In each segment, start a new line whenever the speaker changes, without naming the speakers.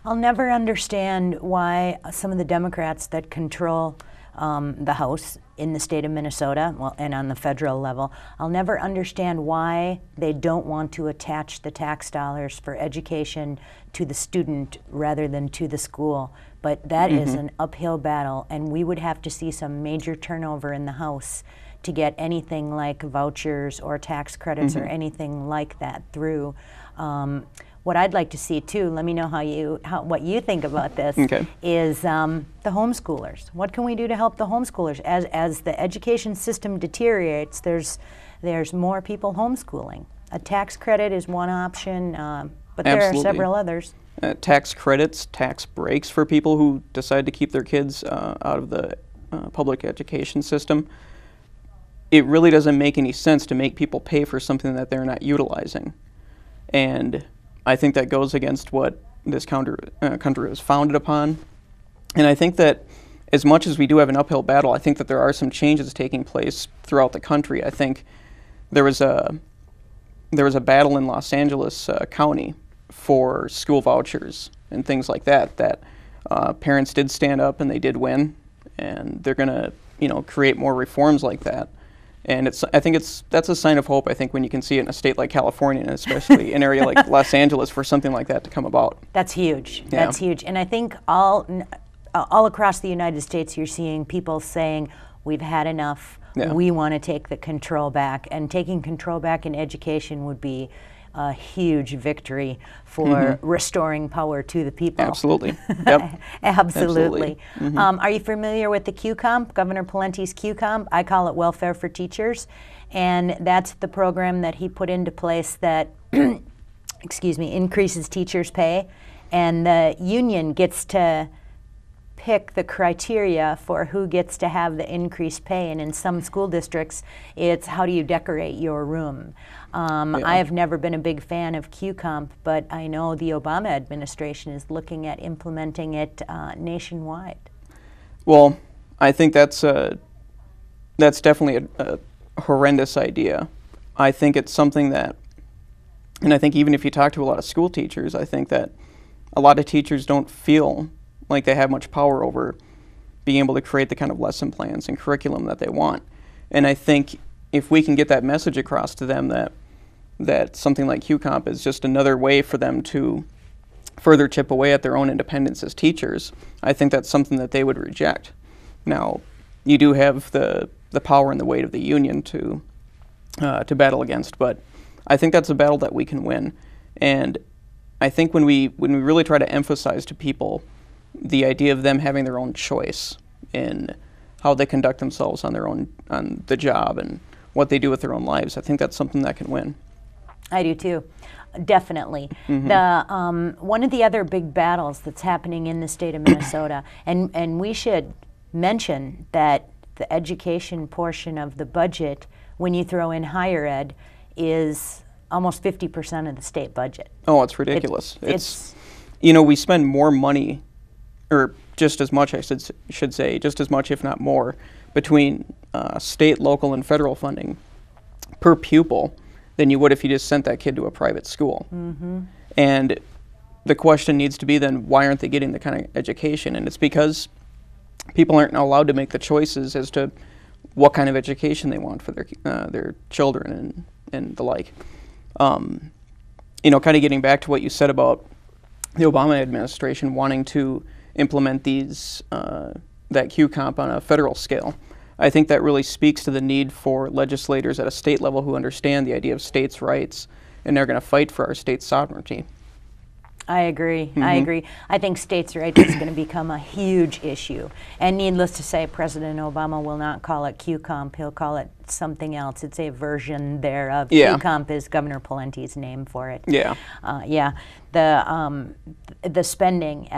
I'll never understand why some of the Democrats that control the House in the state of Minnesota, well, and on the federal level, I'll never understand why they don't want to attach the tax dollars for education to the student rather than to the school. But that is an uphill battle, and we would have to see some major turnover in the House to get anything like vouchers or tax credits or anything like that through. What I'd like to see too, let me know what you think about this, is the homeschoolers. What can we do to help the homeschoolers? As the education system deteriorates, there's more people homeschooling. A tax credit is one option, but there are several others.
Tax credits, tax breaks for people who decide to keep their kids out of the public education system. It really doesn't make any sense to make people pay for something that they're not utilizing. And I think that goes against what this country was founded upon. And I think that as much as we do have an uphill battle, I think that there are some changes taking place throughout the country. I think there was a battle in Los Angeles County for school vouchers and things like that, parents did stand up and they did win, and they're going to create more reforms like that. And I think that's a sign of hope, I think, when you can see it in a state like California, and especially an area like Los Angeles, for something like that to come about.
That's huge. Yeah. That's huge. And I think all across the United States, you're seeing people saying, we've had enough. Yeah. We want to take the control back. And taking control back in education would be a huge victory for restoring power to the people.
Absolutely. Yep.
Absolutely. Are you familiar with the QComp, Governor Pawlenty's QComp? I call it Welfare for Teachers. And that's the program that he put into place that, increases teachers' pay. And the union gets to pick the criteria for who gets to have the increased pay, and in some school districts it's how do you decorate your room. I have never been a big fan of QComp, but I know the Obama administration is looking at implementing it nationwide.
Well, I think that's definitely a horrendous idea. I think it's something that, and I think even if you talk to a lot of school teachers, I think that a lot of teachers don't feel like they have much power over being able to create the kind of lesson plans and curriculum that they want. And I think if we can get that message across to them that something like QComp is just another way for them to further chip away at their own independence as teachers, I think that's something that they would reject. Now, you do have the power and the weight of the union to battle against, but I think that's a battle that we can win. And I think when we really try to emphasize to people the idea of them having their own choice in how they conduct themselves on the job and what they do with their own lives, I think that's something that can win.
I do too, definitely. One of the other big battles that's happening in the state of Minnesota, and we should mention that the education portion of the budget, when you throw in higher ed, is almost 50% of the state budget.
Oh, it's ridiculous. It's we spend more money, or just as much, I should say, just as much, if not more, between state, local, and federal funding per pupil than you would if you just sent that kid to a private school. And the question needs to be then, why aren't they getting the kind of education? And it's because people aren't allowed to make the choices as to what kind of education they want for their children and the like. Kind of getting back to what you said about the Obama administration wanting to implement that QComp on a federal scale. I think that really speaks to the need for legislators at a state level who understand the idea of states' rights, and they're going to fight for our state's sovereignty.
I agree. I agree. I think states' rights is going to become a huge issue. And needless to say, President Obama will not call it QComp. He'll call it something else. It's a version thereof. QComp is Governor Pawlenty's name for it. The spending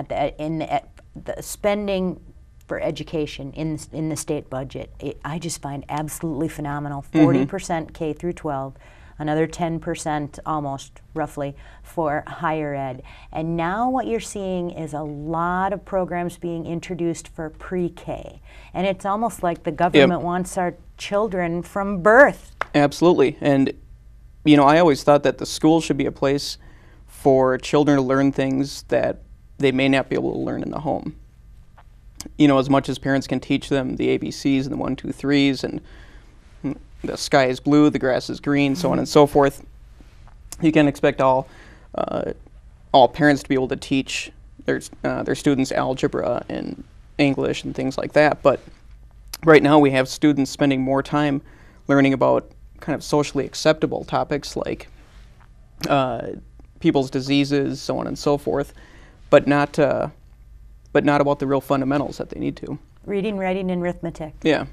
the spending for education in the state budget, I just find absolutely phenomenal. 40% K through 12. Another 10% almost, roughly, for higher ed. And now what you're seeing is a lot of programs being introduced for pre-K. And it's almost like the government wants our children from birth.
Absolutely. And, I always thought that the school should be a place for children to learn things that they may not be able to learn in the home. You know, as much as parents can teach them the ABCs and the 1, 2, 3s and the sky is blue, the grass is green, so on and so forth, you can expect all parents to be able to teach their students algebra and English and things like that. But right now we have students spending more time learning about kind of socially acceptable topics like people's diseases, so on and so forth, but not about the real fundamentals that they need to.
Reading, writing, and arithmetic.
Yeah.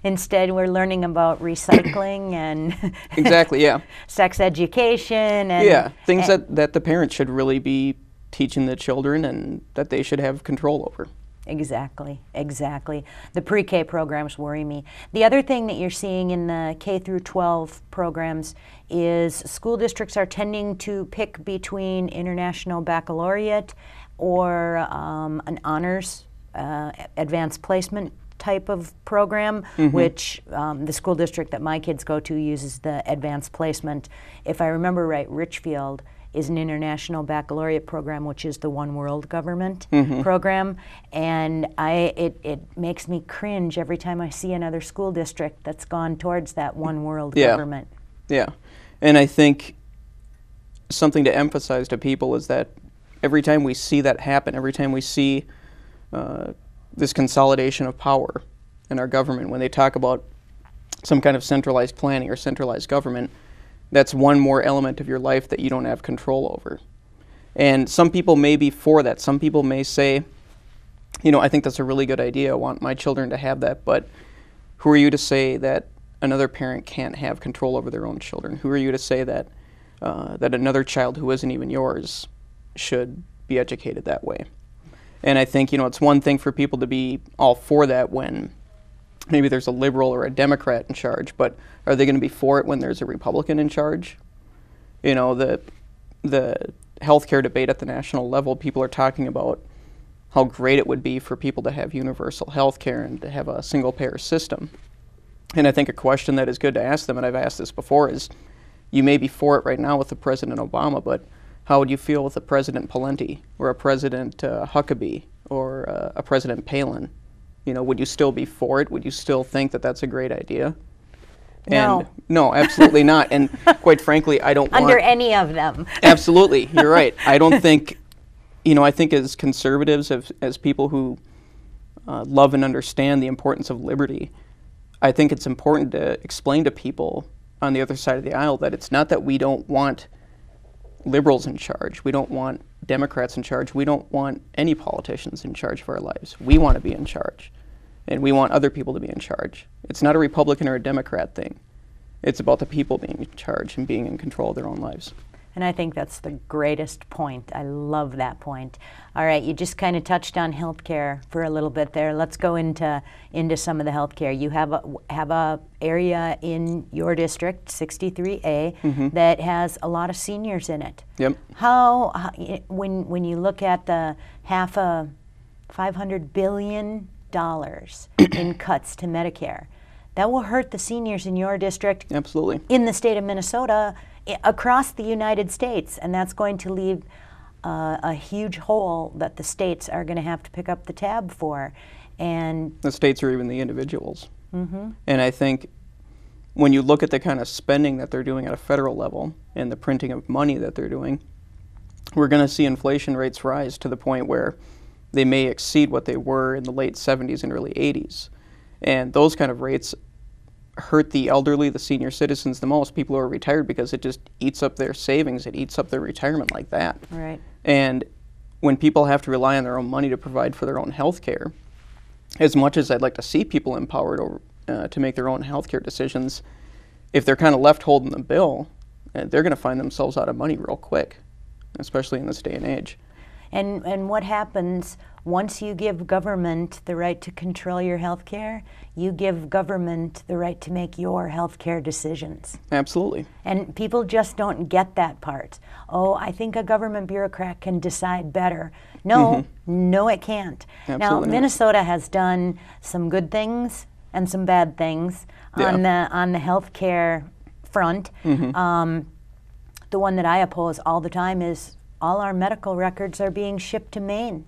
Instead, we're learning about recycling and
exactly, yeah.
sex education and
yeah, things that the parents should really be teaching the children and that they should have control over.
Exactly, exactly. The pre-K programs worry me. The other thing that you're seeing in the K through 12 programs is school districts are tending to pick between International Baccalaureate or an honors advanced placement type of program, which the school district that my kids go to uses the advanced placement. If I remember right, Richfield is an International Baccalaureate program, which is the One World Government program, and it makes me cringe every time I see another school district that's gone towards that One World Government.
Yeah, and I think something to emphasize to people is that every time we see that happen, every time we see this consolidation of power in our government, when they talk about some kind of centralized planning or centralized government, that's one more element of your life that you don't have control over. And some people may be for that. Some people may say, you know, I think that's a really good idea. I want my children to have that. But who are you to say that another parent can't have control over their own children? Who are you to say that that another child who isn't even yours should be educated that way? And I think, you know, it's one thing for people to be all for that when maybe there's a liberal or a Democrat in charge, but are they going to be for it when there's a Republican in charge? You know, the healthcare debate at the national level, people are talking about how great it would be for people to have universal healthcare and to have a single-payer system. And I think a question that is good to ask them, and I've asked this before, is you may be for it right now with the President Obama, but how would you feel with a President Pawlenty or a President Huckabee or a President Palin? You know, would you still be for it? Would you still think that that's a great idea?
No.
And no, absolutely not. And quite frankly, I don't want...
Under any of them.
Absolutely, you're right. I don't think, you know, I think as conservatives, as people who love and understand the importance of liberty, I think it's important to explain to people on the other side of the aisle that it's not that we don't want liberals in charge. We don't want Democrats in charge. We don't want any politicians in charge of our lives. We want to be in charge, and we want other people to be in charge. It's not a Republican or a Democrat thing. It's about the people being in charge and being in control of their own lives.
And I think that's the greatest point. I love that point. All right, you just kind of touched on healthcare for a little bit there. Let's go into some of the healthcare. You have a area in your district, 63A, that has a lot of seniors in it.
Yep.
How when you look at the $500 billion in cuts to Medicare, that will hurt the seniors in your district.
Absolutely.
In the state of Minnesota, across the United States, and that's going to leave a huge hole that the states are going to have to pick up the tab for. And
the states or even the individuals. And I think when you look at the kind of spending that they're doing at a federal level and the printing of money that they're doing, we're going to see inflation rates rise to the point where they may exceed what they were in the late 70s and early 80s. And those kind of rates hurt the elderly, the senior citizens the most, people who are retired, because it just eats up their savings, it eats up their retirement like that.
Right.
And when people have to rely on their own money to provide for their own health care, as much as I'd like to see people empowered to make their own health care decisions, if they're kind of left holding the bill, they're going to find themselves out of money real quick, especially in this day and age.
And what happens once you give government the right to control your health care? You give government the right to make your health care decisions.
Absolutely.
And people just don't get that part. Oh, I think a government bureaucrat can decide better. No, no it can't.
Absolutely
now, Minnesota has done some good things and some bad things on the health care front. The one that I oppose all the time is all our medical records are being shipped to Maine.